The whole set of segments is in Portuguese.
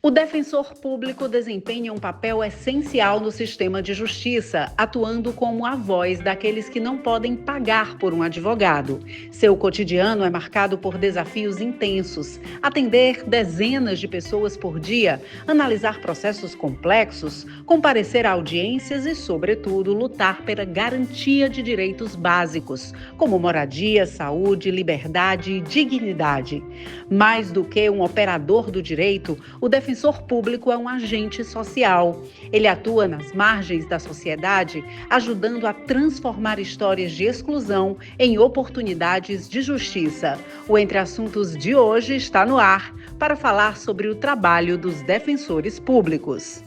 O defensor público desempenha um papel essencial no sistema de justiça, atuando como a voz daqueles que não podem pagar por um advogado. Seu cotidiano é marcado por desafios intensos: atender dezenas de pessoas por dia, analisar processos complexos, comparecer a audiências e, sobretudo, lutar pela garantia de direitos básicos, como moradia, saúde, liberdade e dignidade. Mais do que um operador do direito, o defensor público é um agente social. Ele atua nas margens da sociedade, ajudando a transformar histórias de exclusão em oportunidades de justiça. O Entre Assuntos de hoje está no ar para falar sobre o trabalho dos defensores públicos.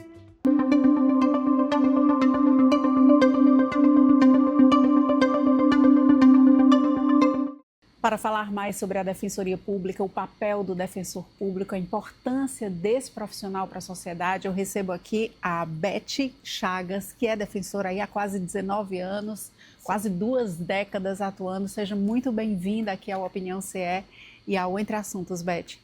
Para falar mais sobre a Defensoria Pública, o papel do defensor público, a importância desse profissional para a sociedade, eu recebo aqui a Beth Chagas, que é defensora aí há quase 19 anos, quase 2 décadas atuando. Seja muito bem-vinda aqui ao Opinião CE e ao Entre Assuntos, Beth.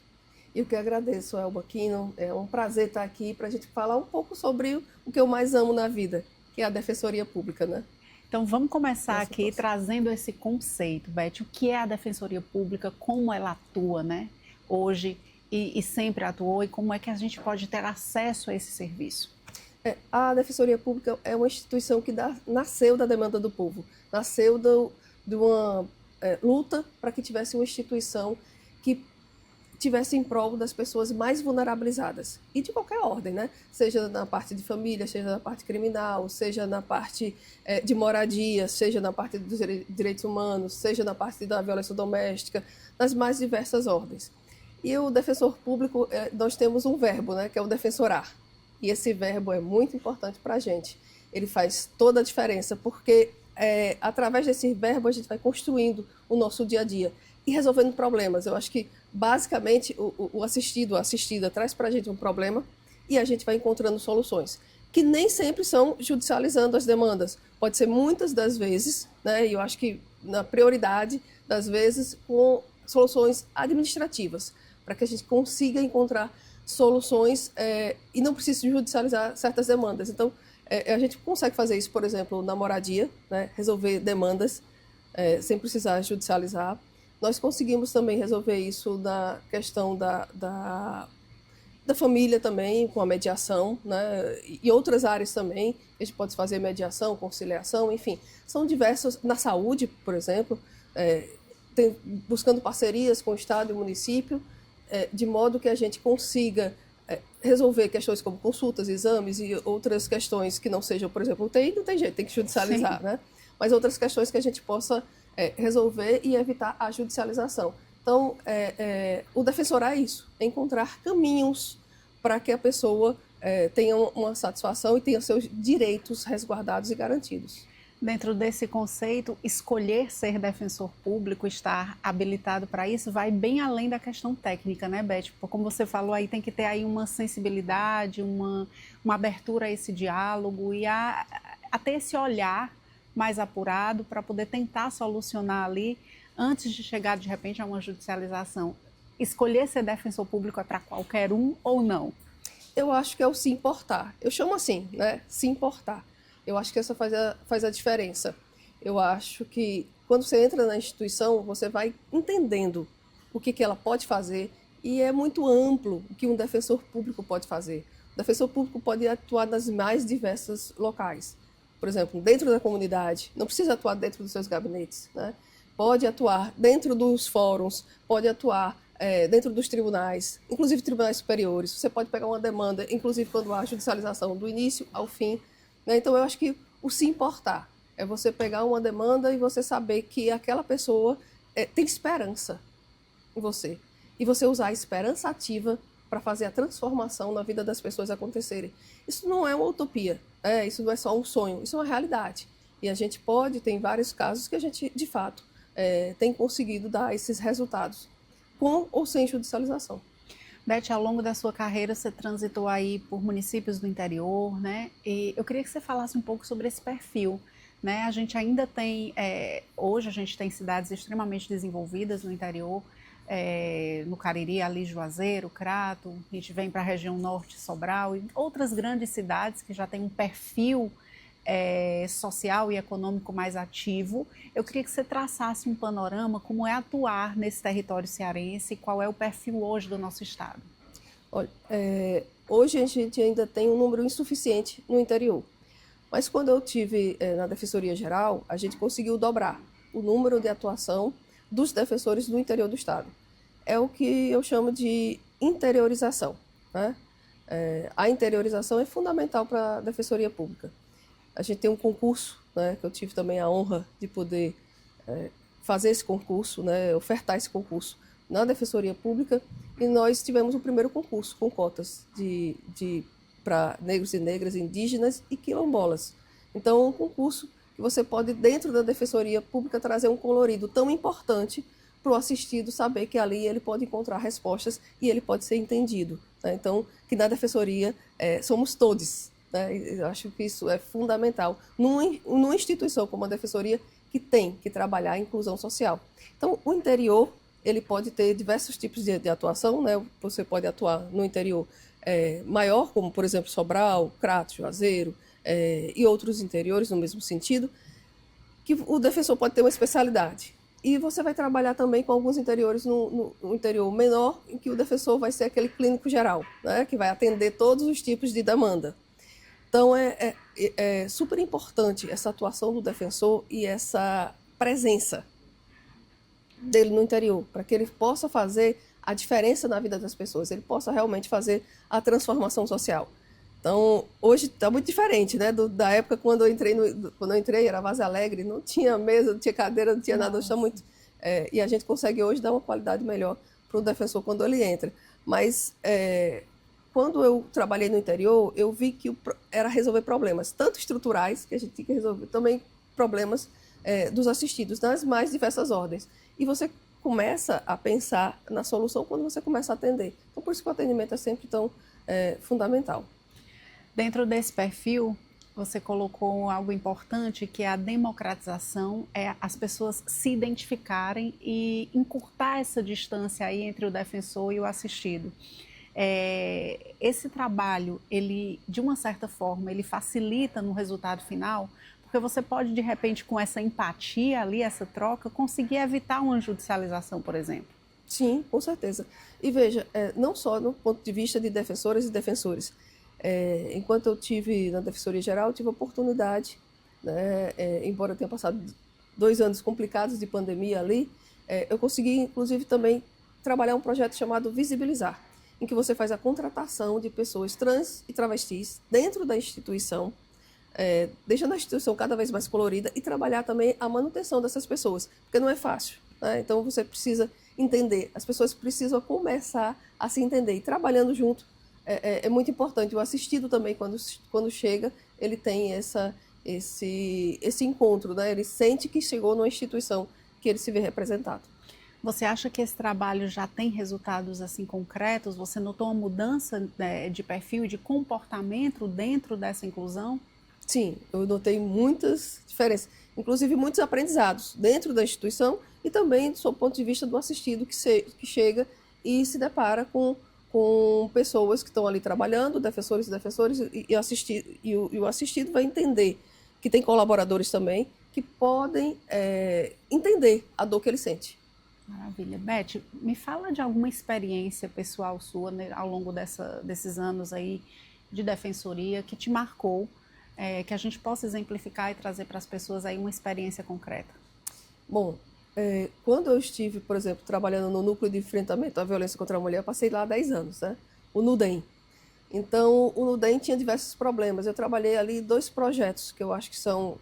Eu que agradeço, Elba Aquino. É um prazer estar aqui para a gente falar um pouco sobre o que eu mais amo na vida, que é a Defensoria Pública, né? Então vamos começar aqui trazendo esse conceito, Beth. O que é a Defensoria Pública, como ela atua, né, hoje e sempre atuou, e como é que a gente pode ter acesso a esse serviço? A Defensoria Pública é uma instituição que nasceu da demanda do povo, nasceu de uma luta para que tivesse uma instituição que tivesse em prol das pessoas mais vulnerabilizadas, e de qualquer ordem, né? Seja na parte de família, seja na parte criminal, seja na parte de moradia, seja na parte dos direitos humanos, seja na parte da violência doméstica, nas mais diversas ordens. E o defensor público, nós temos um verbo, né, que é o defensorar, e esse verbo é muito importante para a gente. Ele faz toda a diferença, porque através desse verbo a gente vai construindo o nosso dia a dia e resolvendo problemas. Eu acho que, basicamente, o assistido, a assistida, traz para a gente um problema e a gente vai encontrando soluções, que nem sempre são judicializando as demandas. Pode ser muitas das vezes, né, e eu acho que na prioridade das vezes, com soluções administrativas, para que a gente consiga encontrar soluções e não precise judicializar certas demandas. Então, a gente consegue fazer isso, por exemplo, na moradia, né, resolver demandas sem precisar judicializar. Nós conseguimos também resolver isso na questão da família também, com a mediação, né? E outras áreas também. A gente pode fazer mediação, conciliação, enfim. São diversas. Na saúde, por exemplo, buscando parcerias com o Estado e o município, de modo que a gente consiga resolver questões como consultas, exames e outras questões que não sejam, por exemplo, UTI, não tem jeito, tem que judicializar, né? Mas outras questões que a gente possa resolver e evitar a judicialização. Então, o defensorar é isso, é encontrar caminhos para que a pessoa tenha uma satisfação e tenha seus direitos resguardados e garantidos. Dentro desse conceito, escolher ser defensor público, estar habilitado para isso, vai bem além da questão técnica, né, Beth? Como você falou aí, tem que ter aí uma sensibilidade, uma abertura a esse diálogo e a ter esse olhar mais apurado para poder tentar solucionar ali antes de chegar de repente a uma judicialização. Escolher ser defensor público é para qualquer um ou não? Eu acho que é o se importar. Eu chamo assim, né? Se importar. Eu acho que essa faz a diferença. Eu acho que quando você entra na instituição, você vai entendendo o que ela pode fazer, e é muito amplo o que um defensor público pode fazer. O defensor público pode atuar nas mais diversos locais. Por exemplo, dentro da comunidade, não precisa atuar dentro dos seus gabinetes, né? Pode atuar dentro dos fóruns, pode atuar dentro dos tribunais, inclusive tribunais superiores. Você pode pegar uma demanda, inclusive quando há judicialização do início ao fim, né? Então, eu acho que o se importar é você pegar uma demanda e você saber que aquela pessoa tem esperança em você. E você usar a esperança ativa para fazer a transformação na vida das pessoas acontecerem. Isso não é uma utopia, isso não é só um sonho, isso é uma realidade. E a gente tem vários casos que a gente, de fato, tem conseguido dar esses resultados, com ou sem judicialização. Beth, ao longo da sua carreira, você transitou aí por municípios do interior, né? E eu queria que você falasse um pouco sobre esse perfil, né? A gente ainda tem, hoje a gente tem cidades extremamente desenvolvidas no interior, no Cariri, ali Juazeiro, Crato, a gente vem para a região norte, Sobral, e outras grandes cidades que já têm um perfil social e econômico mais ativo. Eu queria que você traçasse um panorama, como é atuar nesse território cearense e qual é o perfil hoje do nosso estado. Olha, hoje a gente ainda tem um número insuficiente no interior, mas quando eu tive na Defensoria Geral, a gente conseguiu dobrar o número de atuação dos defensores do interior do estado. É o que eu chamo de interiorização, né? A interiorização é fundamental para a Defensoria Pública. A gente tem um concurso, né, que eu tive também a honra de poder fazer esse concurso, né, ofertar esse concurso na Defensoria Pública, e nós tivemos o primeiro concurso com cotas para negros e negras, indígenas e quilombolas. Então, é um concurso que você pode, dentro da Defensoria Pública, trazer um colorido tão importante para o assistido saber que ali ele pode encontrar respostas e ele pode ser entendido, né? Então, que na Defensoria somos todos. Eu acho que isso é fundamental numa instituição como a Defensoria, que tem que trabalhar a inclusão social. Então, o interior ele pode ter diversos tipos de atuação, né? Você pode atuar no interior maior, como, por exemplo, Sobral, Crato, Juazeiro, e outros interiores no mesmo sentido, que o defensor pode ter uma especialidade. E você vai trabalhar também com alguns interiores no interior menor, em que o defensor vai ser aquele clínico geral, né? Que vai atender todos os tipos de demanda. Então, é super importante essa atuação do defensor e essa presença dele no interior, para que ele possa fazer a diferença na vida das pessoas, ele possa realmente fazer a transformação social. Então, hoje está muito diferente, né, da época quando eu entrei, era Vaza Alegre, não tinha mesa, não tinha cadeira, não tinha nada, está muito... e a gente consegue hoje dar uma qualidade melhor para o defensor quando ele entra. Mas... quando eu trabalhei no interior, eu vi que era resolver problemas, tanto estruturais, que a gente tinha que resolver, também problemas dos assistidos, nas mais diversas ordens. E você começa a pensar na solução quando você começa a atender. Então, por isso que o atendimento é sempre tão fundamental. Dentro desse perfil, você colocou algo importante, que é a democratização, as pessoas se identificarem e encurtar essa distância aí entre o defensor e o assistido. Esse trabalho, ele, de uma certa forma, ele facilita no resultado final, porque você pode, de repente, com essa empatia ali, essa troca, conseguir evitar uma judicialização, por exemplo. Sim, com certeza. E veja, não só no ponto de vista de defensoras e defensores. Enquanto eu tive na Defensoria Geral, eu tive a oportunidade, né, embora eu tenha passado 2 anos complicados de pandemia ali, eu consegui, inclusive, também trabalhar um projeto chamado Visibilizar, em que você faz a contratação de pessoas trans e travestis dentro da instituição, deixando a instituição cada vez mais colorida e trabalhar também a manutenção dessas pessoas, porque não é fácil, né? Então você precisa entender, as pessoas precisam começar a se entender, e trabalhando junto é muito importante. O assistido também, quando chega, ele tem esse encontro, né? Ele sente que chegou numa instituição que ele se vê representado. Você acha que esse trabalho já tem resultados assim concretos? Você notou uma mudança de perfil, de comportamento dentro dessa inclusão? Sim, eu notei muitas diferenças, inclusive muitos aprendizados dentro da instituição e também do ponto de vista do assistido que chega e se depara com pessoas que estão ali trabalhando, defensores e defensores, e o assistido vai entender que tem colaboradores também que podem entender a dor que ele sente. Maravilha. Beth, me fala de alguma experiência pessoal sua, né, ao longo desses anos aí de defensoria que te marcou, que a gente possa exemplificar e trazer para as pessoas aí uma experiência concreta. Bom, quando eu estive, por exemplo, trabalhando no Núcleo de Enfrentamento à Violência contra a Mulher, eu passei lá 10 anos, né? O NUDEM. Então, o NUDEM tinha diversos problemas. Eu trabalhei ali 2 projetos, que eu acho que são...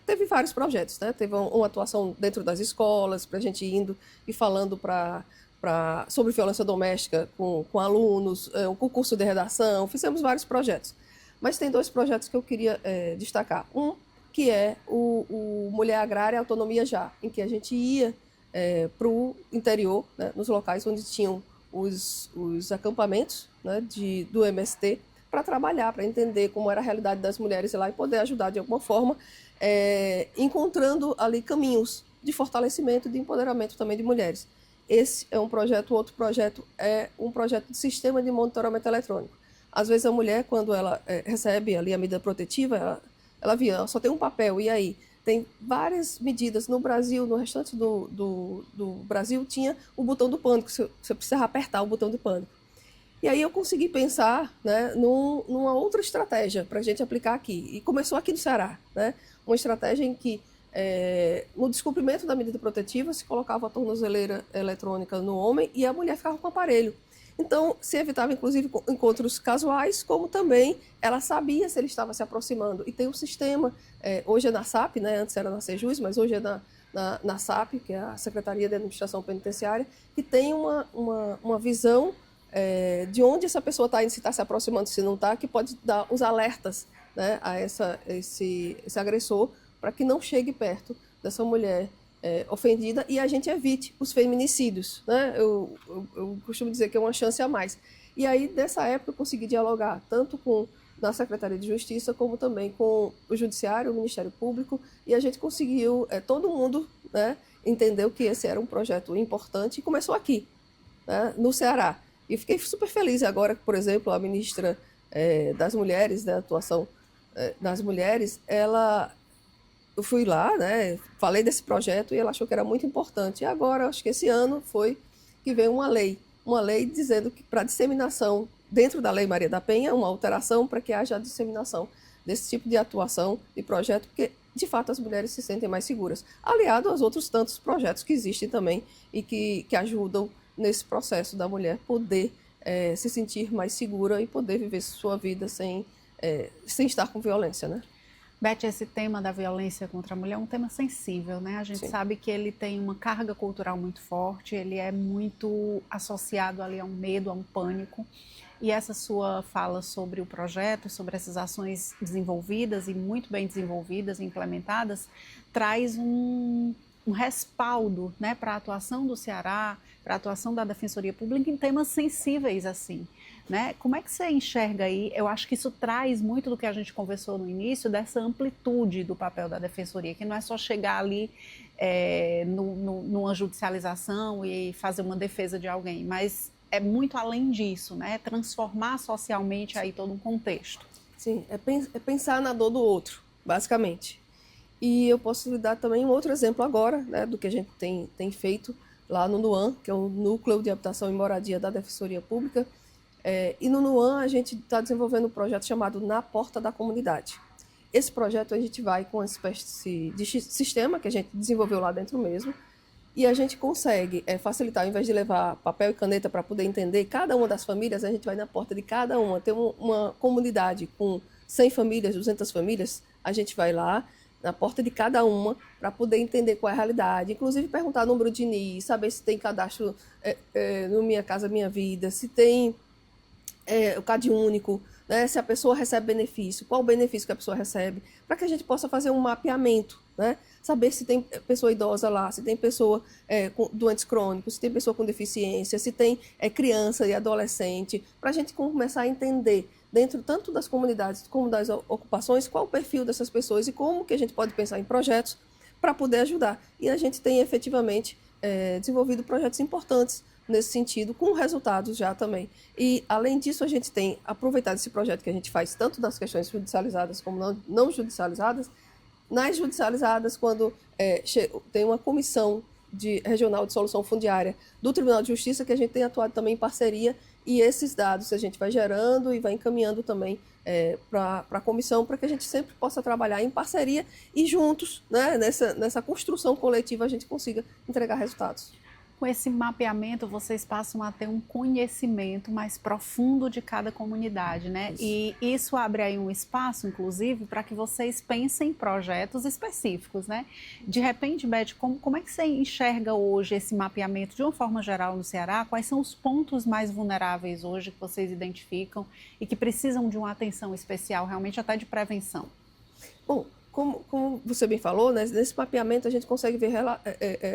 Teve vários projetos, né? Teve uma atuação dentro das escolas, para a gente indo e falando sobre violência doméstica com alunos, um concurso de redação, fizemos vários projetos. Mas tem 2 projetos que eu queria destacar. Um, que é o Mulher Agrária Autonomia Já, em que a gente ia para o interior, né, nos locais onde tinham os acampamentos, né, do MST, para trabalhar, para entender como era a realidade das mulheres lá e poder ajudar de alguma forma, encontrando ali caminhos de fortalecimento, de empoderamento também de mulheres. esse é um projeto, o outro projeto é um projeto de sistema de monitoramento eletrônico. Às vezes a mulher, quando ela recebe ali a medida protetiva, ela via, ela só tem um papel, e aí? Tem várias medidas no Brasil, no restante do Brasil, tinha o botão do pânico, você precisava apertar o botão de pânico. E aí eu consegui pensar, né, numa outra estratégia para a gente aplicar aqui. E começou aqui no Ceará, né? Uma estratégia em que, no descumprimento da medida protetiva, se colocava a tornozeleira eletrônica no homem e a mulher ficava com o aparelho. Então, se evitava, inclusive, encontros casuais, como também ela sabia se ele estava se aproximando. E tem um sistema, hoje é na SAP, né? Antes era na Sejus, mas hoje é na SAP, que é a Secretaria de Administração Penitenciária, que tem uma visão de onde essa pessoa está indo, se está se aproximando, se não está, que pode dar os alertas, né, a esse agressor, para que não chegue perto dessa mulher ofendida e a gente evite os feminicídios, né? Eu costumo dizer que é uma chance a mais. E aí, nessa época, eu consegui dialogar tanto na Secretaria de Justiça, como também com o Judiciário, o Ministério Público, e a gente conseguiu, todo mundo, né, entendeu que esse era um projeto importante e começou aqui, né, no Ceará. E fiquei super feliz agora que, por exemplo, a ministra das Mulheres, da atuação das mulheres, eu fui lá, né, falei desse projeto e ela achou que era muito importante. E agora, acho que esse ano foi que veio uma lei dizendo que para disseminação, dentro da Lei Maria da Penha, uma alteração para que haja a disseminação desse tipo de atuação e projeto, porque, de fato, as mulheres se sentem mais seguras, aliado aos outros tantos projetos que existem também e que ajudam nesse processo da mulher poder se sentir mais segura e poder viver sua vida sem estar com violência, né? Beth, esse tema da violência contra a mulher é um tema sensível, né? A gente Sim. sabe que ele tem uma carga cultural muito forte, ele é muito associado ali a um medo, a um pânico. E essa sua fala sobre o projeto, sobre essas ações desenvolvidas e muito bem desenvolvidas e implementadas, traz um respaldo, né, para a atuação do Ceará, para a atuação da Defensoria Pública em temas sensíveis assim, né? Como é que você enxerga aí? Eu acho que isso traz muito do que a gente conversou no início, dessa amplitude do papel da Defensoria, que não é só chegar ali numa judicialização e fazer uma defesa de alguém, mas é muito além disso, né? Transformar socialmente aí todo um contexto. Sim, é pensar na dor do outro, basicamente. E eu posso lhe dar também um outro exemplo agora, né, do que a gente tem feito lá no NUAN, que é o Núcleo de Habitação e Moradia da Defensoria Pública. E no NUAN a gente está desenvolvendo um projeto chamado Na Porta da Comunidade. Esse projeto a gente vai com uma espécie de sistema que a gente desenvolveu lá dentro mesmo, e a gente consegue facilitar, ao invés de levar papel e caneta para poder entender cada uma das famílias, a gente vai na porta de cada uma. Tem uma comunidade com 100 famílias, 200 famílias, a gente vai lá na porta de cada uma para poder entender qual é a realidade, inclusive perguntar o número de NIE, saber se tem cadastro no Minha Casa Minha Vida, se tem o CAD único, né, se a pessoa recebe benefício, qual o benefício que a pessoa recebe, para que a gente possa fazer um mapeamento, né, saber se tem pessoa idosa lá, se tem pessoa com doentes crônicos, se tem pessoa com deficiência, se tem criança e adolescente, para a gente começar a entender, dentro tanto das comunidades como das ocupações, qual o perfil dessas pessoas e como que a gente pode pensar em projetos para poder ajudar. E a gente tem efetivamente desenvolvido projetos importantes nesse sentido, com resultados já também. E, além disso, a gente tem aproveitado esse projeto que a gente faz, tanto das questões judicializadas como não judicializadas. Nas judicializadas, quando tem uma comissão regional de solução fundiária do Tribunal de Justiça, que a gente tem atuado também em parceria, e esses dados a gente vai gerando e vai encaminhando também para a comissão, para que a gente sempre possa trabalhar em parceria e juntos, né, nessa construção coletiva, a gente consiga entregar resultados. Com esse mapeamento, vocês passam a ter um conhecimento mais profundo de cada comunidade, né? Isso. E isso abre aí um espaço, inclusive, para que vocês pensem em projetos específicos, né? De repente, Beth, como é que você enxerga hoje esse mapeamento de uma forma geral no Ceará? Quais são os pontos mais vulneráveis hoje que vocês identificam e que precisam de uma atenção especial, realmente até de prevenção? Bom, como você bem falou, né, nesse mapeamento a gente consegue ver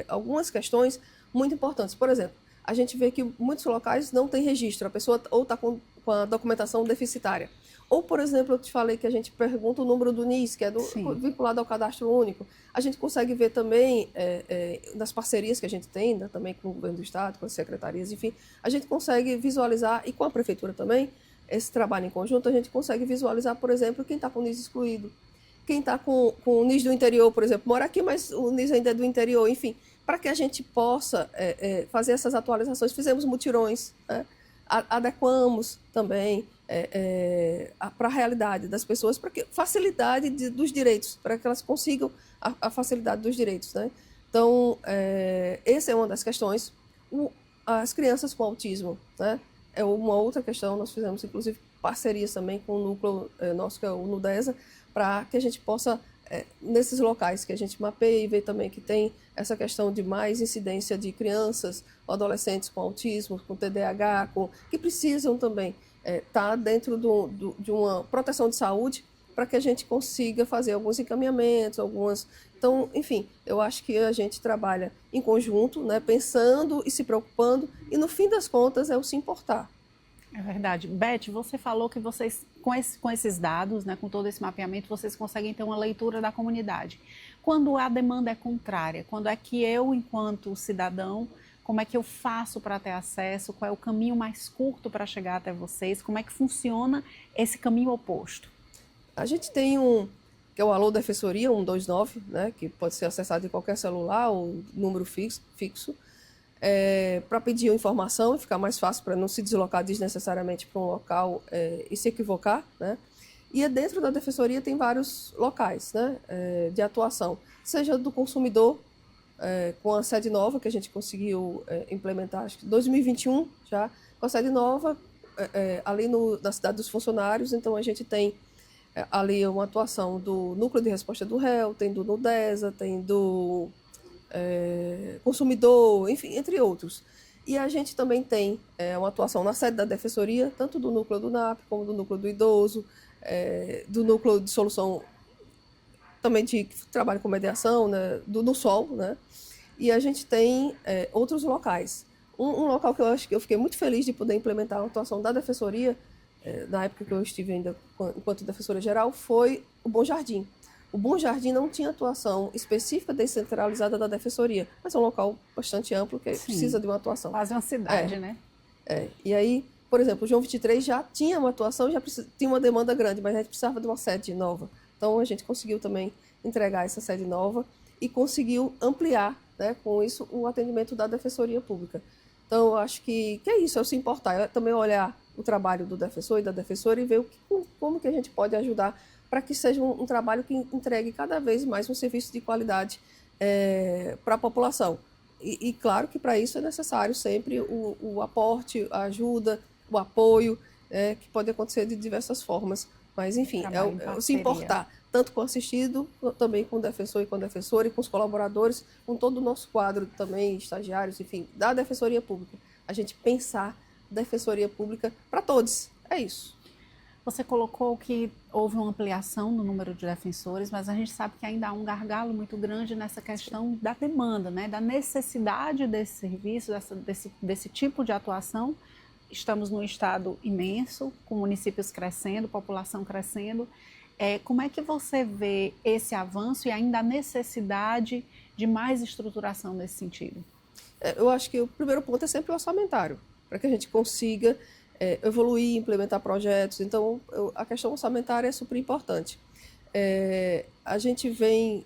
algumas questões muito importantes. Por exemplo, a gente vê que muitos locais não têm registro, a pessoa ou está com a documentação deficitária. Ou, por exemplo, eu te falei que a gente pergunta o número do NIS, que é vinculado ao cadastro único. A gente consegue ver também, nas parcerias que a gente tem, né, também com o governo do estado, com as secretarias, enfim, a gente consegue visualizar, e com a prefeitura também, esse trabalho em conjunto, a gente consegue visualizar, por exemplo, quem está com o NIS excluído, quem está com o NIS do interior, por exemplo, mora aqui, mas o NIS ainda é do interior, enfim, para que a gente possa fazer essas atualizações. Fizemos mutirões, né? Adequamos também para a realidade das pessoas, para que facilidade dos direitos, para que elas consigam a facilidade dos direitos, né? Então, essa é uma das questões. As crianças com autismo, né? É uma outra questão. Nós fizemos, inclusive, parcerias também com o núcleo nosso, que é o NUDESA, para que a gente possa, nesses locais que a gente mapeia e vê também que tem essa questão de mais incidência de crianças ou adolescentes com autismo, com TDAH, que precisam também estar dentro de uma proteção de saúde, para que a gente consiga fazer alguns encaminhamentos, Então, enfim, eu acho que a gente trabalha em conjunto, né, pensando e se preocupando, e no fim das contas é o se importar. É verdade. Beth, você falou que vocês, com esses dados, né, com todo esse mapeamento, vocês conseguem ter uma leitura da comunidade. Quando a demanda é contrária, quando é que eu, enquanto cidadão, como é que eu faço para ter acesso, qual é o caminho mais curto para chegar até vocês, como é que funciona esse caminho oposto? A gente tem que é o Alô Defensoria 129, né, que pode ser acessado em qualquer celular ou número fixo, para pedir informação e ficar mais fácil para não se deslocar desnecessariamente para um local e se equivocar, né? E dentro da Defensoria tem vários locais, né, de atuação, seja do consumidor, com a sede nova que a gente conseguiu implementar, acho que em 2021 já, com a sede nova, ali na cidade dos funcionários. Então a gente tem ali uma atuação do Núcleo de Resposta do Réu, tem do NUDESA, tem do consumidor, enfim, entre outros. E a gente também tem uma atuação na sede da Defensoria, tanto do núcleo do NAP, como do núcleo do idoso, do núcleo de solução também de trabalho com mediação, né, do SOL, né? E a gente tem outros locais. Um local que eu acho que eu fiquei muito feliz de poder implementar a atuação da Defensoria, na época que eu estive ainda enquanto Defensora Geral, foi o Bom Jardim. O Bom Jardim não tinha atuação específica descentralizada da Defensoria, mas é um local bastante amplo que precisa de uma atuação. Quase uma cidade, né? E aí, por exemplo, o João 23 já tinha uma atuação, tinha uma demanda grande, mas a gente precisava de uma sede nova. Então a gente conseguiu também entregar essa sede nova e conseguiu ampliar, né, com isso, o atendimento da Defensoria Pública. Então eu acho que é isso, é o se importar, é também olhar o trabalho do defensor e da defensora e ver como que a gente pode ajudar para que seja um trabalho que entregue cada vez mais um serviço de qualidade para a população. E claro que para isso é necessário sempre o aporte, a ajuda, o apoio, que pode acontecer de diversas formas. Mas, enfim, é se importar, tanto com o assistido, também com o defensor e com a defensora, e com os colaboradores, com todo o nosso quadro também, estagiários, enfim, da Defensoria Pública. A gente pensar Defensoria Pública para todos. É isso. Você colocou que houve uma ampliação no número de defensores, mas a gente sabe que ainda há um gargalo muito grande nessa questão da demanda, né? Da necessidade desse serviço, desse tipo de atuação. Estamos num estado imenso, com municípios crescendo, população crescendo. Como é que você vê esse avanço e ainda a necessidade de mais estruturação nesse sentido? Eu acho que o primeiro ponto é sempre o orçamentário, para que a gente consiga evoluir, implementar projetos. Então, a questão orçamentária é super importante. A gente vem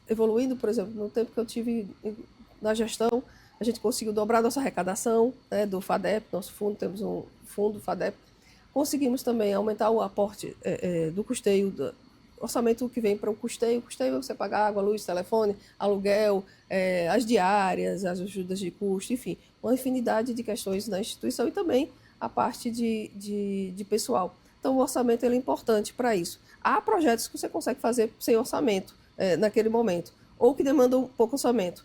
evoluindo, por exemplo, no tempo que eu tive na gestão, a gente conseguiu dobrar nossa arrecadação, né, do FADEP, nosso fundo, temos um fundo FADEP. Conseguimos também aumentar o aporte do custeio, do orçamento que vem para o custeio. O custeio você paga água, luz, telefone, aluguel, as diárias, as ajudas de custo, enfim, uma infinidade de questões na instituição e também a parte de pessoal. Então, o orçamento ele é importante para isso. Há projetos que você consegue fazer sem orçamento naquele momento, ou que demandam pouco orçamento,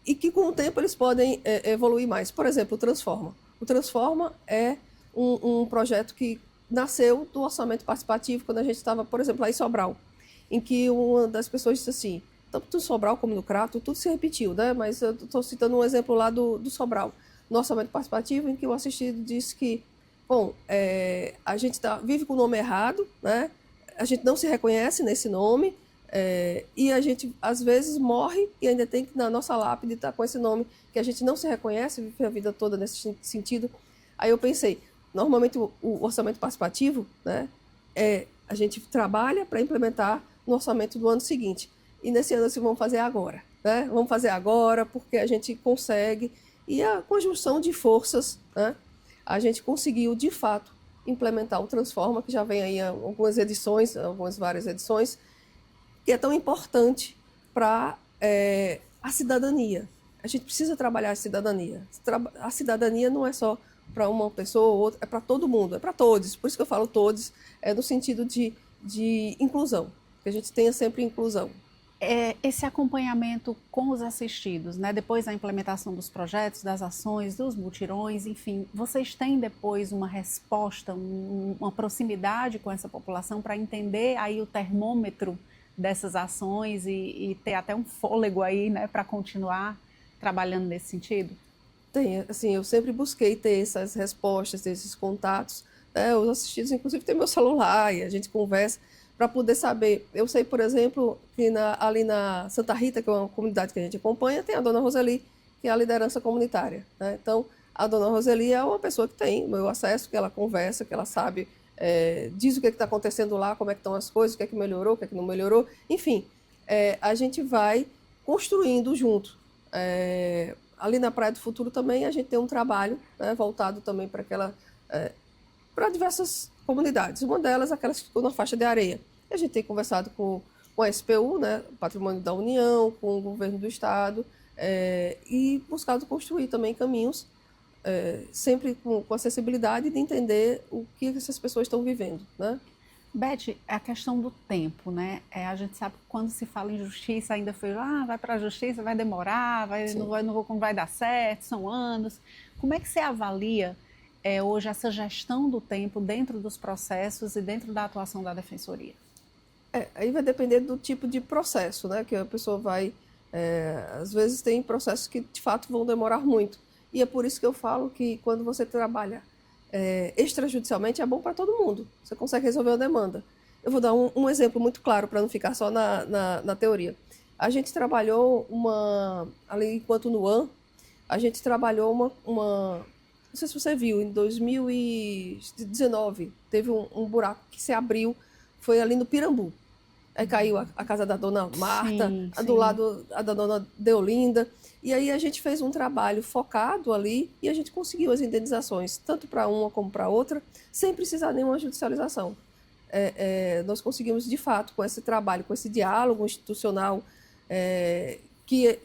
e que com o tempo eles podem evoluir mais. Por exemplo, o Transforma. O Transforma é um projeto que nasceu do orçamento participativo, quando a gente estava, por exemplo, lá em Sobral, em que uma das pessoas disse assim, tanto no Sobral como no Crato, tudo se repetiu, né? Mas eu estou citando um exemplo lá do Sobral, no orçamento participativo, em que o assistido disse que Bom, a gente vive com o nome errado, né? A gente não se reconhece nesse nome, e a gente, às vezes, morre e ainda tem que, na nossa lápide, estar com esse nome que a gente não se reconhece, vive a vida toda nesse sentido. Aí eu pensei, normalmente o orçamento participativo, né, a gente trabalha para implementar no orçamento do ano seguinte. E nesse ano, assim, vamos fazer agora, né? Vamos fazer agora porque a gente consegue. E a conjunção de forças, né? A gente conseguiu, de fato, implementar o Transforma, que já vem aí algumas edições, várias edições, que é tão importante para a cidadania. A gente precisa trabalhar a cidadania. A cidadania não é só para uma pessoa ou outra, é para todo mundo, é para todos. Por isso que eu falo todos, no sentido de inclusão, que a gente tenha sempre inclusão. Esse acompanhamento com os assistidos, né? Depois da implementação dos projetos, das ações, dos mutirões, enfim, vocês têm depois uma resposta, uma proximidade com essa população para entender aí o termômetro dessas ações e ter até um fôlego aí, né, para continuar trabalhando nesse sentido? Tem, assim, eu sempre busquei ter essas respostas, ter esses contatos, né? Os assistidos, inclusive, têm meu celular e a gente conversa para poder saber. Eu sei, por exemplo, que ali na Santa Rita, que é uma comunidade que a gente acompanha, tem a dona Roseli, que é a liderança comunitária, né? Então, a dona Roseli é uma pessoa que tem o meu acesso, que ela conversa, que ela sabe, diz o que está acontecendo lá, como é que estão as coisas, o que é que melhorou, o que é que não melhorou. Enfim, a gente vai construindo junto. Ali na Praia do Futuro também a gente tem um trabalho, né, voltado também para diversas comunidades. Uma delas, aquelas que ficam na faixa de areia. A gente tem conversado com a SPU, né, Patrimônio da União, com o governo do estado, e buscado construir também caminhos, sempre com acessibilidade de entender o que essas pessoas estão vivendo, né? Beth, a questão do tempo, né? A gente sabe que quando se fala em justiça, ainda foi, vai para a justiça, vai demorar, não vai dar certo, são anos. Como é que você avalia hoje essa gestão do tempo dentro dos processos e dentro da atuação da Defensoria? Aí vai depender do tipo de processo, né? Que a pessoa vai... às vezes tem processos que, de fato, vão demorar muito. E é por isso que eu falo que quando você trabalha extrajudicialmente é bom para todo mundo. Você consegue resolver a demanda. Eu vou dar um exemplo muito claro para não ficar só na teoria. A gente trabalhou ali enquanto no AN, a gente trabalhou não sei se você viu, em 2019 teve um buraco que se abriu, foi ali no Pirambu. Aí caiu a casa da dona Marta, sim. Do lado a da dona Deolinda. E aí a gente fez um trabalho focado ali e a gente conseguiu as indenizações, tanto para uma como para outra, sem precisar de nenhuma judicialização. Nós conseguimos, de fato, com esse trabalho, com esse diálogo institucional, que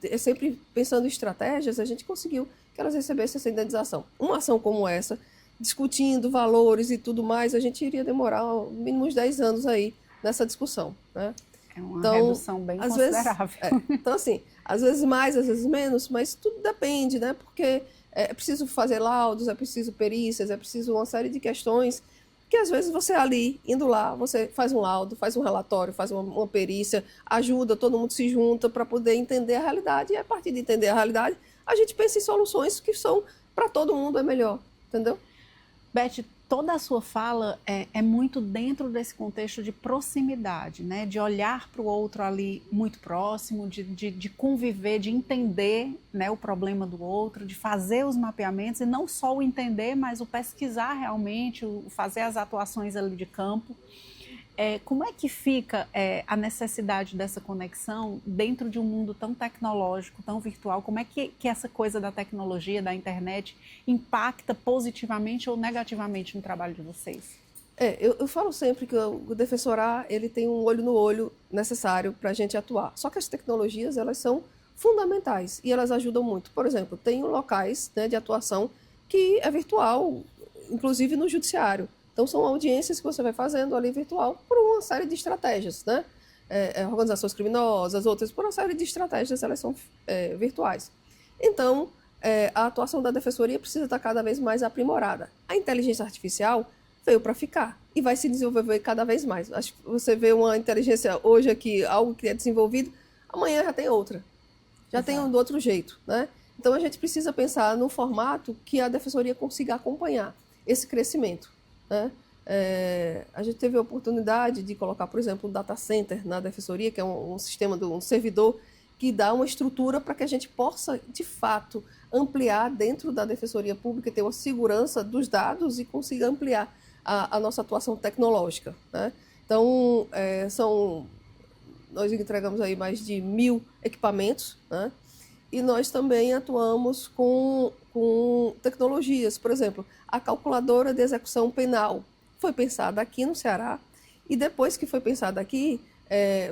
é sempre pensando em estratégias, a gente conseguiu que elas recebessem essa indenização. Uma ação como essa, discutindo valores e tudo mais, a gente iria demorar no mínimo uns 10 anos aí nessa discussão, né? É uma redução bem considerável. Então, assim, às vezes mais, às vezes menos, mas tudo depende, né? Porque é preciso fazer laudos, é preciso perícias, é preciso uma série de questões que às vezes você ali, indo lá, você faz um laudo, faz um relatório, faz uma perícia, ajuda, todo mundo se junta para poder entender a realidade e a partir de entender a realidade, a gente pensa em soluções que são para todo mundo é melhor, entendeu? Beth, toda a sua fala é muito dentro desse contexto de proximidade, né? De olhar para o outro ali muito próximo, de conviver, de entender, né, o problema do outro, de fazer os mapeamentos e não só o entender, mas o pesquisar realmente, o fazer as atuações ali de campo. Como é que fica a necessidade dessa conexão dentro de um mundo tão tecnológico, tão virtual? Como é que essa coisa da tecnologia, da internet, impacta positivamente ou negativamente no trabalho de vocês? Eu falo sempre que o defensorar ele tem um olho no olho necessário para a gente atuar. Só que as tecnologias elas são fundamentais e elas ajudam muito. Por exemplo, tem locais, né, de atuação que é virtual, inclusive no judiciário. Então, são audiências que você vai fazendo ali virtual por uma série de estratégias, né? Organizações criminosas, outras, por uma série de estratégias, elas são virtuais. Então, a atuação da Defensoria precisa estar cada vez mais aprimorada. A inteligência artificial veio para ficar e vai se desenvolver cada vez mais. Acho que você vê uma inteligência hoje aqui, algo que é desenvolvido, amanhã já tem outra. Já tem um do outro jeito, né? Então, a gente precisa pensar no formato que a Defensoria consiga acompanhar. esse crescimento, né? A gente teve a oportunidade de colocar, por exemplo, um data center na Defensoria, que é um sistema, um servidor que dá uma estrutura para que a gente possa, de fato, ampliar dentro da Defensoria Pública, ter uma segurança dos dados e consiga ampliar a nossa atuação tecnológica, né? Então, nós entregamos aí mais de 1.000 equipamentos, né? E nós também atuamos com tecnologias. Por exemplo, a calculadora de execução penal foi pensada aqui no Ceará, e depois que foi pensada aqui,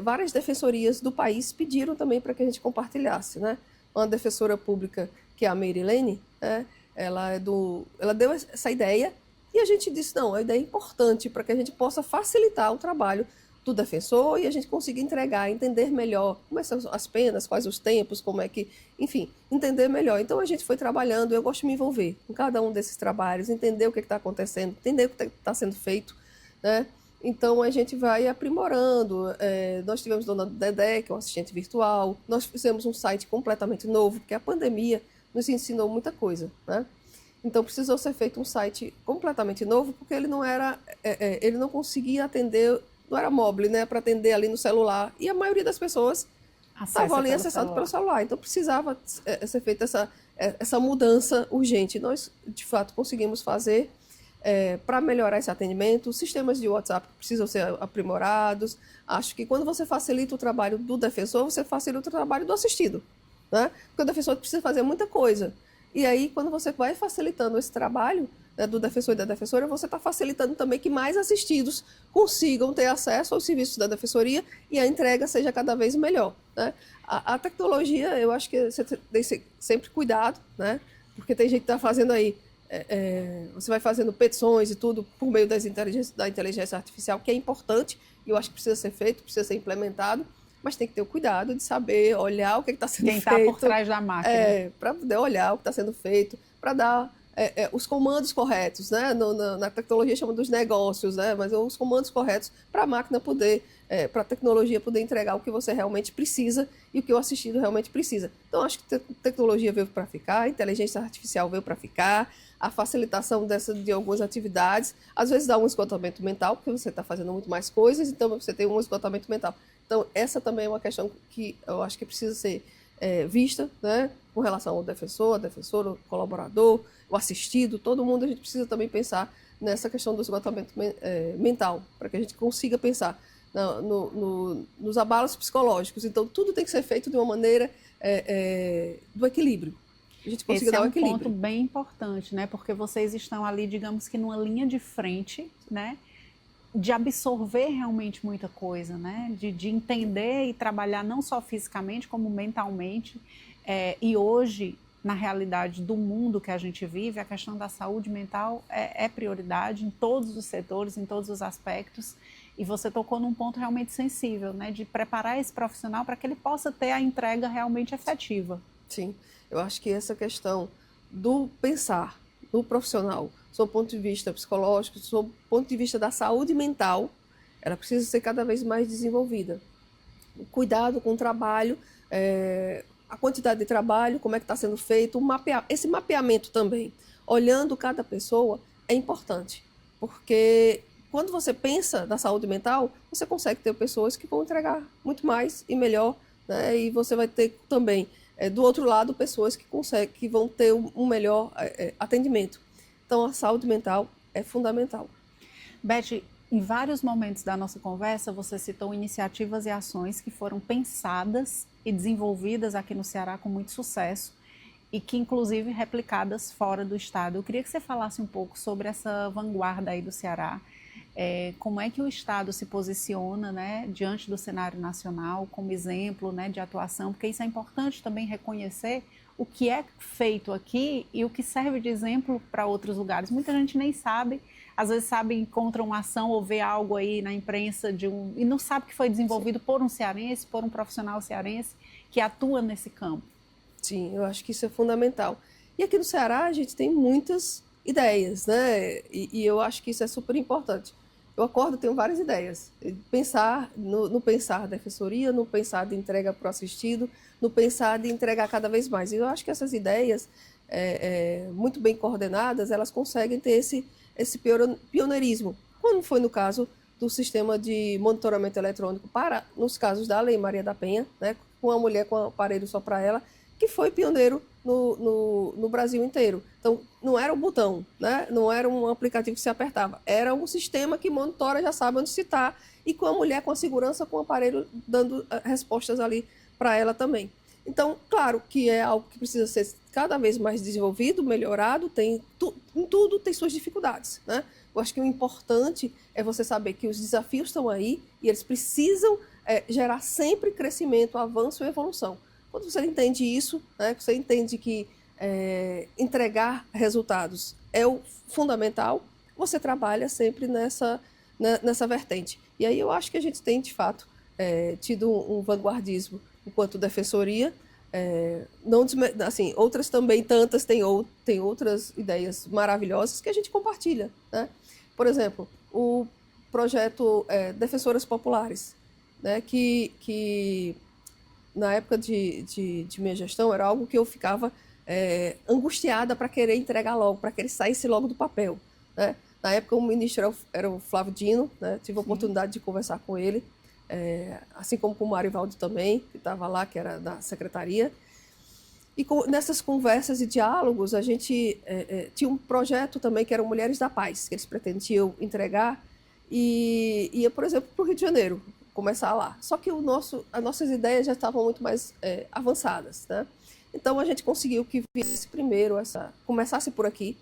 várias defensorias do país pediram também para que a gente compartilhasse, né? Uma defensora pública, que é a Merilene, né? Ela deu essa ideia, e a gente disse, não, a ideia é importante para que a gente possa facilitar o trabalho do defensor e a gente consiga entregar, entender melhor como são as penas, quais os tempos, como é que, enfim, entender melhor. Então a gente foi trabalhando, eu gosto de me envolver com cada um desses trabalhos, entender o que está acontecendo, entender o que está sendo feito, né? Então a gente vai aprimorando. Nós tivemos Dona Dedé, que é um assistente virtual, nós fizemos um site completamente novo, porque a pandemia nos ensinou muita coisa, né? Então precisou ser feito um site completamente novo, porque ele não conseguia atender, não era mobile, né, para atender ali no celular, e a maioria das pessoas estavam ali acessando pelo celular. Então precisava ser feita essa mudança urgente. Nós, de fato, conseguimos fazer para melhorar esse atendimento. Os sistemas de WhatsApp precisam ser aprimorados. Acho que quando você facilita o trabalho do defensor, você facilita o trabalho do assistido, né? Porque o defensor precisa fazer muita coisa. E aí, quando você vai facilitando esse trabalho, né, do defensor e da defensora, você está facilitando também que mais assistidos consigam ter acesso aos serviços da defensoria e a entrega seja cada vez melhor, né? A tecnologia, eu acho que você tem sempre cuidado, né? Porque tem gente que está fazendo aí, você vai fazendo petições e tudo por meio da inteligência artificial, que é importante, e eu acho que precisa ser feito, precisa ser implementado, mas tem que ter o cuidado de saber olhar o que está sendo feito. Quem está por trás da máquina. Para poder olhar o que está sendo feito, para dar os comandos corretos, né? Na tecnologia chama dos negócios, né? Mas os comandos corretos para a máquina poder, para a tecnologia poder entregar o que você realmente precisa e o que o assistido realmente precisa. Então, acho que tecnologia veio para ficar, a inteligência artificial veio para ficar, a facilitação de algumas atividades, às vezes dá um esgotamento mental, porque você está fazendo muito mais coisas, então você tem um esgotamento mental. Então, essa também é uma questão que eu acho que precisa ser vista, né, com relação ao defensor, a defensora, o colaborador, o assistido, todo mundo. A gente precisa também pensar nessa questão do esgotamento mental, para que a gente consiga pensar nos abalos psicológicos. Então, tudo tem que ser feito de uma maneira do equilíbrio. A gente consiga dar um equilíbrio. Esse é um ponto bem importante, né? Porque vocês estão ali, digamos que numa linha de frente, né? De absorver realmente muita coisa, né? De entender e trabalhar não só fisicamente, como mentalmente. E hoje, na realidade do mundo que a gente vive, a questão da saúde mental é prioridade em todos os setores, em todos os aspectos. E você tocou num ponto realmente sensível, né? De preparar esse profissional para que ele possa ter a entrega realmente efetiva. Sim, eu acho que essa questão do pensar no profissional, sob o ponto de vista psicológico, sob o ponto de vista da saúde mental, ela precisa ser cada vez mais desenvolvida. O cuidado com o trabalho, a quantidade de trabalho, como é que está sendo feito, esse mapeamento também, olhando cada pessoa, é importante, porque quando você pensa na saúde mental, você consegue ter pessoas que vão entregar muito mais e melhor, né? E você vai ter também, do outro lado, pessoas que vão ter um melhor atendimento. Então, a saúde mental é fundamental. Beth, em vários momentos da nossa conversa, você citou iniciativas e ações que foram pensadas e desenvolvidas aqui no Ceará com muito sucesso e que, inclusive, replicadas fora do estado. Eu queria que você falasse um pouco sobre essa vanguarda aí do Ceará. Como é que o Estado se posiciona, né, diante do cenário nacional como exemplo, né, de atuação, porque isso é importante também reconhecer o que é feito aqui e o que serve de exemplo para outros lugares. Muita gente nem sabe, às vezes sabe, encontra uma ação ou vê algo aí na imprensa e não sabe que foi desenvolvido por um cearense, por um profissional cearense que atua nesse campo. Sim, eu acho que isso é fundamental. E aqui no Ceará a gente tem muitas ideias, né? E eu acho que isso é super importante. Eu acordo, tenho várias ideias. Pensar no pensar da defensoria, no pensar de entrega para o assistido, no pensar de entregar cada vez mais. E eu acho que essas ideias, muito bem coordenadas, elas conseguem ter esse pioneirismo, como foi no caso do sistema de monitoramento eletrônico nos casos da Lei Maria da Penha, né, com a mulher com o aparelho só para ela, que foi pioneiro no Brasil inteiro. Então, não era um botão, né? Não era um aplicativo que se apertava, era um sistema que monitora, já sabe onde se está, e com a mulher com a segurança, com o aparelho dando respostas ali para ela também. Então, claro que é algo que precisa ser cada vez mais desenvolvido, melhorado, em tudo tem suas dificuldades, né? Eu acho que o importante é você saber que os desafios estão aí e eles precisam gerar sempre crescimento, avanço e evolução. Quando você entende isso, né, você entende que entregar resultados é o fundamental, você trabalha sempre nessa vertente. E aí eu acho que a gente tem, de fato, tido um vanguardismo enquanto defensoria. Não, assim, outras também, tantas, tem outras ideias maravilhosas que a gente compartilha, né? Por exemplo, o projeto Defensoras Populares, né, que na época de minha gestão era algo que eu ficava angustiada para querer entregar logo, para que ele saísse logo do papel, né? Na época o ministro era o Flávio Dino, né? Tive a oportunidade de conversar com ele, assim como com o Marivaldo também, que estava lá, que era da secretaria. E nessas conversas e diálogos, a gente tinha um projeto também que era o Mulheres da Paz, que eles pretendiam entregar, e ia, por exemplo, para o Rio de Janeiro, começar lá. Só que as nossas ideias já estavam muito mais avançadas, né? Então, a gente conseguiu que viesse primeiro, começasse por aqui,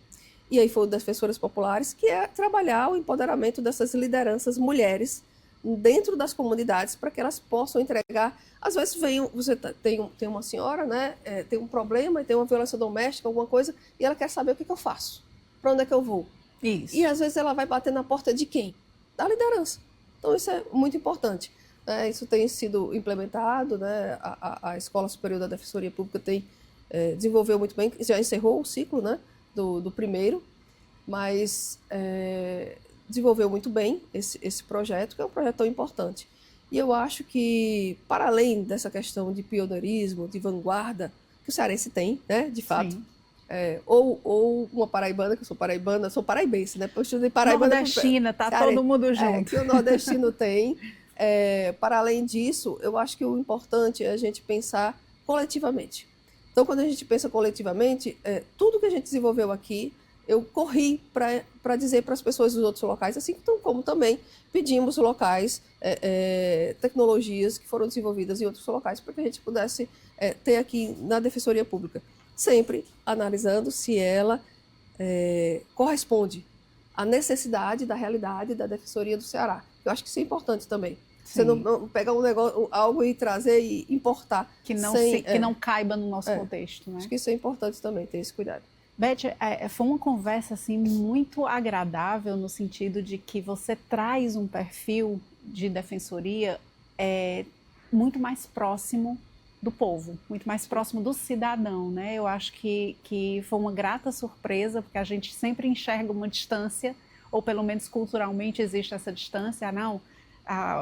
e aí foi o Defensoras Populares, que é trabalhar o empoderamento dessas lideranças mulheres dentro das comunidades para que elas possam entregar. Às vezes você tem uma senhora, né, tem um problema, tem uma violência doméstica, alguma coisa, e ela quer saber o que eu faço, para onde é que eu vou. Isso. E às vezes ela vai bater na porta de quem? Da liderança. Então isso é muito importante. Isso tem sido implementado, né? A Escola Superior da Defensoria Pública desenvolveu muito bem, já encerrou o ciclo, né, do primeiro, mas desenvolveu muito bem esse projeto, que é um projeto tão importante. E eu acho que, para além dessa questão de pioneirismo, de vanguarda, que o cearense tem, né, de fato, ou uma paraibana, que eu sou paraibana, sou paraibense, né? Eu estudei paraibana. Nordestina, tá todo mundo junto. Que o nordestino tem. Para além disso, eu acho que o importante é a gente pensar coletivamente. Então, quando a gente pensa coletivamente, tudo que a gente desenvolveu aqui, eu corri para dizer para as pessoas dos outros locais, assim como também pedimos locais, tecnologias que foram desenvolvidas em outros locais, para que a gente pudesse ter aqui na Defensoria Pública, sempre analisando se ela corresponde à necessidade da realidade da Defensoria do Ceará. Eu acho que isso é importante também. Sim. Você não pegar algo e trazer e importar. Que não caiba no nosso contexto, né? Acho que isso é importante também, ter esse cuidado. Beth, foi uma conversa assim, muito agradável no sentido de que você traz um perfil de defensoria muito mais próximo do povo, muito mais próximo do cidadão, né? Eu acho que foi uma grata surpresa, porque a gente sempre enxerga uma distância, ou pelo menos culturalmente existe essa distância,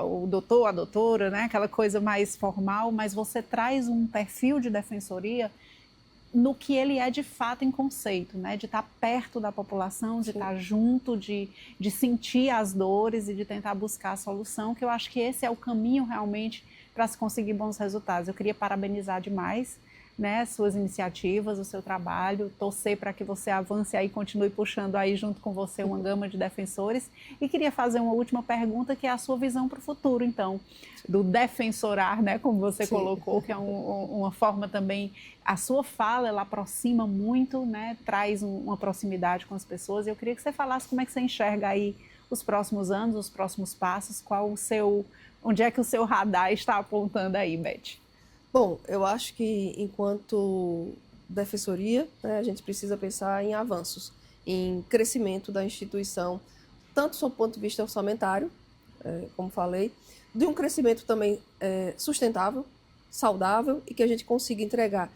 o doutor, a doutora, né? Aquela coisa mais formal, mas você traz um perfil de defensoria no que ele é de fato em conceito, né? De estar perto da população, de estar junto, de sentir as dores e de tentar buscar a solução, que eu acho que esse é o caminho realmente para se conseguir bons resultados. Eu queria parabenizar demais, né, suas iniciativas, o seu trabalho, torcer para que você avance aí, continue puxando aí junto com você uma gama de defensores. E queria fazer uma última pergunta, que é a sua visão para o futuro, então, do defensorar, né, como você colocou, que é uma forma também, a sua fala, ela aproxima muito, né, traz uma proximidade com as pessoas. E eu queria que você falasse como é que você enxerga aí os próximos anos, os próximos passos, onde é que o seu radar está apontando aí, Beth? Bom, eu acho que enquanto defensoria, né, a gente precisa pensar em avanços, em crescimento da instituição, tanto sob o ponto de vista orçamentário, como falei, de um crescimento também sustentável, saudável, e que a gente consiga entregar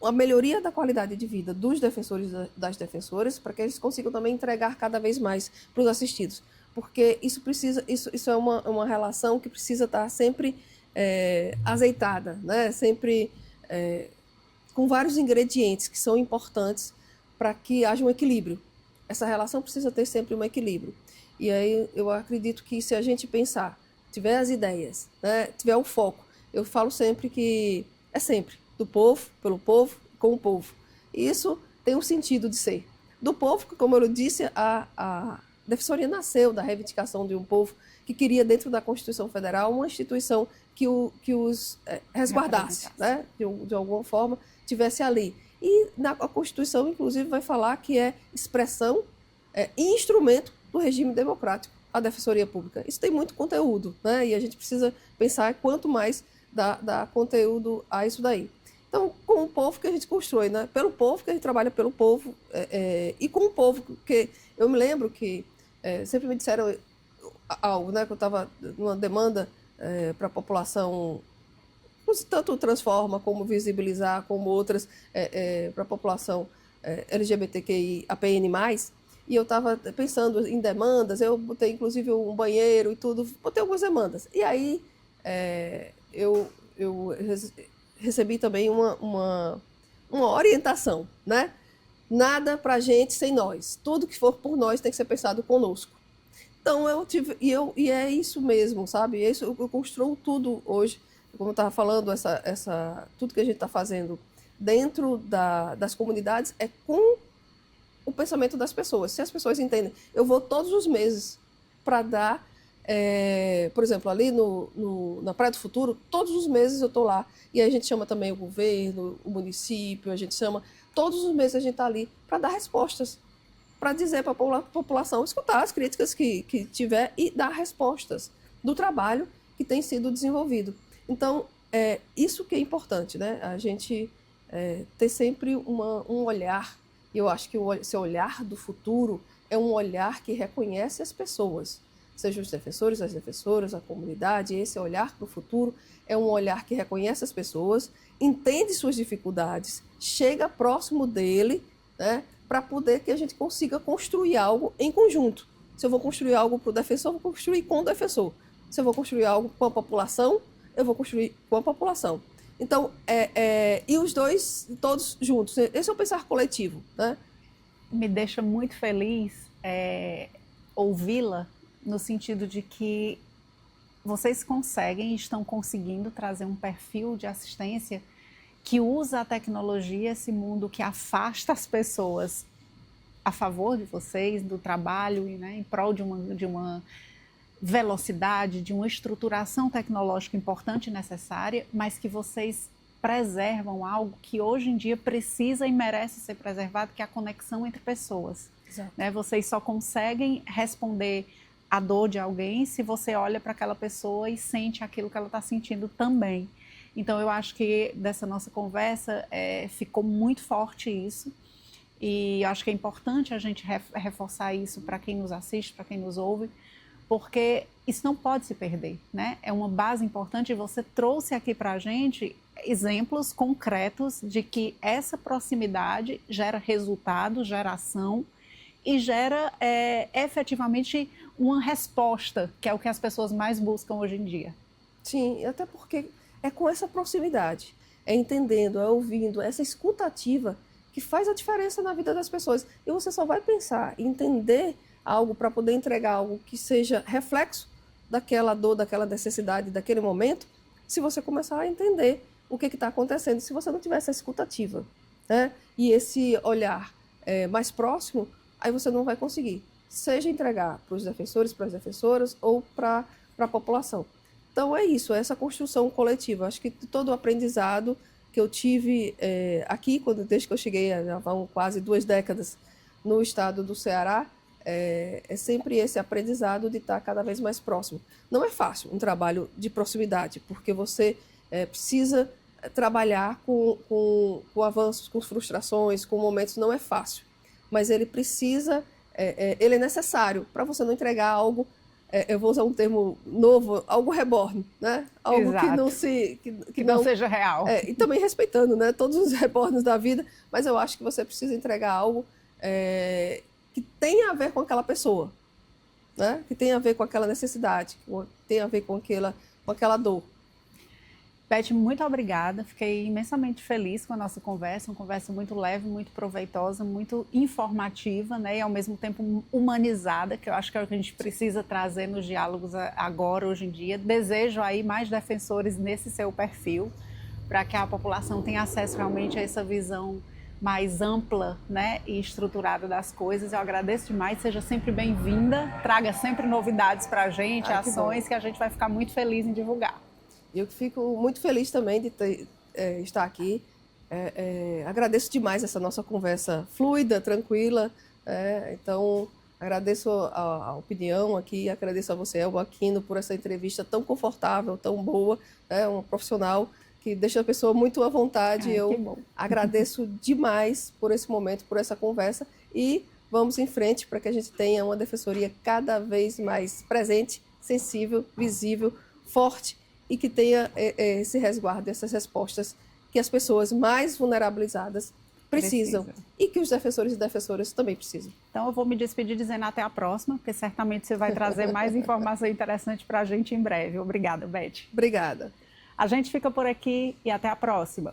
a melhoria da qualidade de vida dos defensores e das defensoras, para que eles consigam também entregar cada vez mais para os assistidos. Porque isso é uma relação que precisa estar sempre azeitada, né? Sempre com vários ingredientes que são importantes para que haja um equilíbrio. essa relação precisa ter sempre um equilíbrio. E aí eu acredito que se a gente pensar, tiver as ideias, né, tiver o foco, eu falo sempre que é sempre do povo, pelo povo, com o povo. E isso tem um sentido de ser. Do povo, como eu disse, a Defensoria nasceu da reivindicação de um povo que queria, dentro da Constituição Federal, uma instituição que os resguardasse, né, de alguma forma, tivesse ali. E na Constituição, inclusive, vai falar que é expressão e instrumento do regime democrático, a Defensoria Pública. Isso tem muito conteúdo, né? E a gente precisa pensar quanto mais dá conteúdo a isso daí. Então, com o povo que a gente constrói, né? Pelo povo, que a gente trabalha pelo povo, e com o povo, porque eu me lembro que sempre me disseram algo, né? Que eu estava numa demanda para a população, tanto transforma como visibilizar, como outras para a população LGBTQI, APN+, e eu estava pensando em demandas, eu botei inclusive um banheiro e tudo, botei algumas demandas. E aí eu recebi também uma orientação, né? Nada para a gente sem nós. Tudo que for por nós tem que ser pensado conosco. Então eu tive, e é isso mesmo, sabe? Eu construo tudo hoje, como eu estava falando, tudo que a gente está fazendo dentro das comunidades é com o pensamento das pessoas. Se as pessoas entendem, eu vou todos os meses para dar, por exemplo, ali na Praia do Futuro, todos os meses eu estou lá. E aí a gente chama também o governo, o município, a gente chama, todos os meses a gente está ali para dar respostas, para dizer para a população, escutar as críticas que tiver e dar respostas do trabalho que tem sido desenvolvido. Então, isso que é importante, né? A gente ter sempre um olhar. Eu acho que esse olhar do futuro é um olhar que reconhece as pessoas, sejam os defensores, as defensoras, a comunidade. Esse olhar para o futuro é um olhar que reconhece as pessoas, entende suas dificuldades, chega próximo dele, né, para poder que a gente consiga construir algo em conjunto. Se eu vou construir algo para o defensor, eu vou construir com o defensor. Se eu vou construir algo com a população, eu vou construir com a população. Então, e os dois, todos juntos. Esse é o pensar coletivo, né? Me deixa muito feliz ouvi-la, no sentido de que vocês conseguem, estão conseguindo trazer um perfil de assistência que usa a tecnologia, esse mundo que afasta as pessoas a favor de vocês, do trabalho, né, em prol de uma velocidade, de uma estruturação tecnológica importante e necessária, mas que vocês preservam algo que hoje em dia precisa e merece ser preservado, que é a conexão entre pessoas. Né? Vocês só conseguem responder a dor de alguém se você olha para aquela pessoa e sente aquilo que ela está sentindo também. Então, eu acho que dessa nossa conversa ficou muito forte isso, e eu acho que é importante a gente reforçar isso para quem nos assiste, para quem nos ouve, porque isso não pode se perder, né? É uma base importante, e você trouxe aqui para a gente exemplos concretos de que essa proximidade gera resultado, gera ação e gera efetivamente uma resposta, que é o que as pessoas mais buscam hoje em dia. Sim, até porque é com essa proximidade, é entendendo, é ouvindo, essa escutativa que faz a diferença na vida das pessoas. E você só vai pensar e entender algo para poder entregar algo que seja reflexo daquela dor, daquela necessidade, daquele momento, se você começar a entender o que está acontecendo, se você não tiver essa escutativa, né? E esse olhar mais próximo, aí você não vai conseguir, seja entregar para os defensores, para as defensoras ou para a população. Então é isso, é essa construção coletiva. Acho que todo o aprendizado que eu tive aqui, desde que eu cheguei, já vão quase 2 décadas no estado do Ceará, é sempre esse aprendizado de estar cada vez mais próximo. Não é fácil um trabalho de proximidade, porque você precisa trabalhar com avanços, com frustrações, com momentos, não é fácil. Mas ele precisa, ele é necessário para você não entregar algo, eu vou usar um termo novo, algo reborn, né? Algo Exato. que não seja real. E também respeitando, né, todos os reborns da vida, mas eu acho que você precisa entregar algo que tenha a ver com aquela pessoa, né? Que tenha a ver com aquela necessidade, que tenha a ver com aquela dor. Beth, muito obrigada. Fiquei imensamente feliz com a nossa conversa, uma conversa muito leve, muito proveitosa, muito informativa, né? E ao mesmo tempo humanizada, que eu acho que é o que a gente precisa trazer nos diálogos agora, hoje em dia. Desejo aí mais defensores nesse seu perfil, para que a população tenha acesso realmente a essa visão mais ampla, né, e estruturada das coisas. Eu agradeço demais, seja sempre bem-vinda, traga sempre novidades para a gente, ações que a gente vai ficar muito feliz em divulgar. Eu fico muito feliz também de estar aqui. Agradeço demais essa nossa conversa fluida, tranquila. Então, agradeço a opinião aqui, agradeço a você, Elba Aquino, por essa entrevista tão confortável, tão boa, um profissional que deixa a pessoa muito à vontade. Eu agradeço demais por esse momento, por essa conversa, e vamos em frente para que a gente tenha uma defensoria cada vez mais presente, sensível, visível, forte, e que tenha esse resguardo, essas respostas que as pessoas mais vulnerabilizadas precisam e que os defensores e defensoras também precisam. Então eu vou me despedir dizendo até a próxima, porque certamente você vai trazer mais informação interessante para a gente em breve. Obrigada, Beth. Obrigada. A gente fica por aqui e até a próxima.